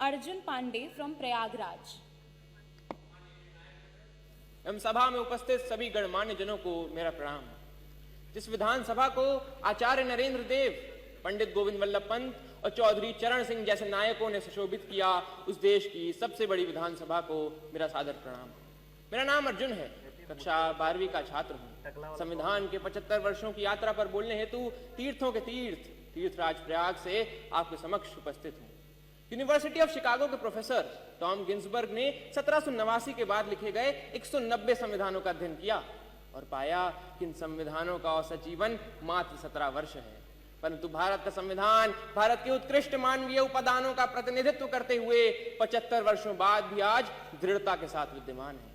Arjun Pandey from Prayagraj. एवं सभा में उपस्थित सभी गणमान्य जनों को मेरा प्रणाम। जिस विधानसभा को आचार्य नरेंद्र देव, पंडित गोविंद वल्लभ पंत और चौधरी चरण सिंह जैसे नायकों ने सुशोभित किया, उस देश की सबसे बड़ी विधानसभा को मेरा सादर प्रणाम। मेरा नाम अर्जुन है, कक्षा 12वीं का छात्र हूँ। संविधान के 75 वर्षों की यात्रा पर बोलने हेतु तीर्थों के तीर्थराज प्रयाग से आपके समक्ष उपस्थित हूँ। यूनिवर्सिटी ऑफ शिकागो के प्रोफेसर टॉम गिन्सबर्ग ने 1789 के बाद लिखे गए 190 संविधानों का अध्ययन किया और पाया कि इन संविधानों का औसत जीवन मात्र 17 वर्ष है। परंतु भारत का संविधान भारत के उत्कृष्ट मानवीय उपादानों का प्रतिनिधित्व करते हुए 75 वर्षों बाद भी आज दृढ़ता के साथ विद्यमान है।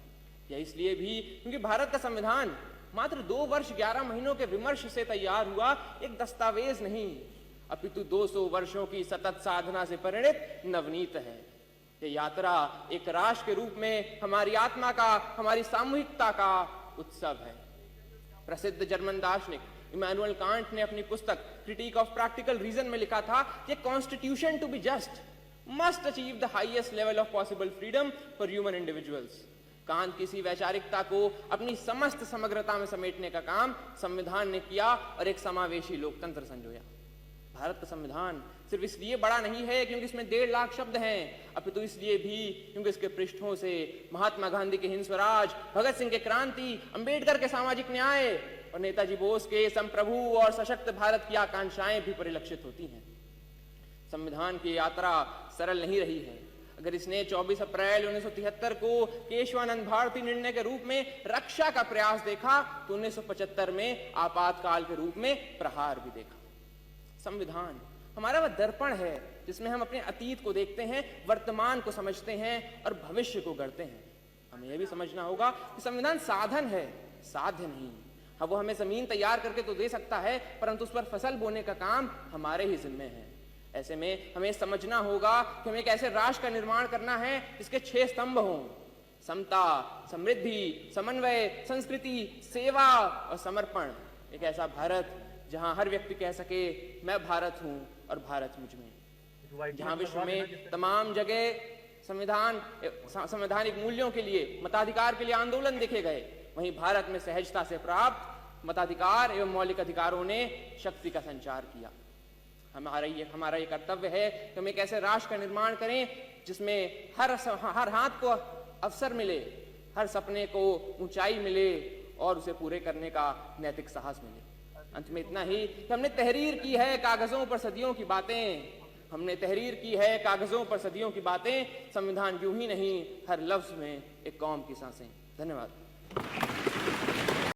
यह इसलिए भी क्योंकि भारत का संविधान मात्र 2 वर्ष 11 महीनों के विमर्श से तैयार हुआ एक दस्तावेज नहीं, अपितु 200 वर्षों की सतत साधना से परिणित नवनीत है। ये यात्रा एक राष्ट्र के रूप में हमारी आत्मा का, हमारी सामूहिकता का उत्सव है। प्रसिद्ध जर्मन दार्शनिक इमैनुअल कांट ने अपनी पुस्तक क्रिटिक ऑफ प्रैक्टिकल रीजन में लिखा था कि constitution to be just must achieve the highest level of possible freedom for human individuals. Kant किसी वैचारिकता को अपनी समस्त समग्रता में समेटने का काम संविधान ने किया और एक समावेशी लोकतंत्र संजोया। भारत का संविधान सिर्फ इसलिए बड़ा नहीं है क्योंकि इसमें 1.5 लाख शब्द हैं, अपितु इसलिए भी क्योंकि इसके पृष्ठों से महात्मा गांधी के हिंद स्वराज, भगत सिंह के क्रांति, अंबेडकर के सामाजिक न्याय और नेताजी बोस के संप्रभु और सशक्त भारत की आकांक्षाएं भी परिलक्षित होती हैं। संविधान की यात्रा सरल नहीं रही है। अगर इसने 24 अप्रैल 1973 को केशवानंद भारती निर्णय के रूप में रक्षा का प्रयास देखा तो 1975 में आपातकाल के रूप में प्रहार भी देखा। संविधान हमारा वह दर्पण है जिसमें हम अपने अतीत को देखते हैं, वर्तमान को समझते हैं और भविष्य को गढ़ते हैं। हमें यह भी समझना होगा कि संविधान साधन है, साध्य नहीं। हाँ, वो हमें जमीन तैयार करके तो दे सकता है, परंतु उस पर फसल बोने का काम हमारे ही जिम्मे है। ऐसे में हमें समझना होगा कि हमें एक ऐसे राष्ट्र का निर्माण करना है जिसके 6 स्तंभ हों: समता, समृद्धि, समन्वय, संस्कृति, सेवा और समर्पण। एक ऐसा भारत जहां हर व्यक्ति कह सके मैं भारत हूं और भारत मुझ में। जहां विश्व में तमाम जगह संवैधानिक मूल्यों के लिए, मताधिकार के लिए आंदोलन देखे गए, वहीं भारत में सहजता से प्राप्त मताधिकार एवं मौलिक अधिकारों ने शक्ति का संचार किया। हमारा ये कर्तव्य है कि हम एक ऐसे राष्ट्र का निर्माण करें जिसमें हर हाथ को अवसर मिले, हर सपने को ऊंचाई मिले और उसे पूरे करने का नैतिक साहस मिले। अंत में इतना ही कि हमने तहरीर की है कागजों पर सदियों की बातें, हमने तहरीर की है कागजों पर सदियों की बातें। संविधान यूं ही नहीं, हर लफ्ज में एक कौम की सांसें। धन्यवाद।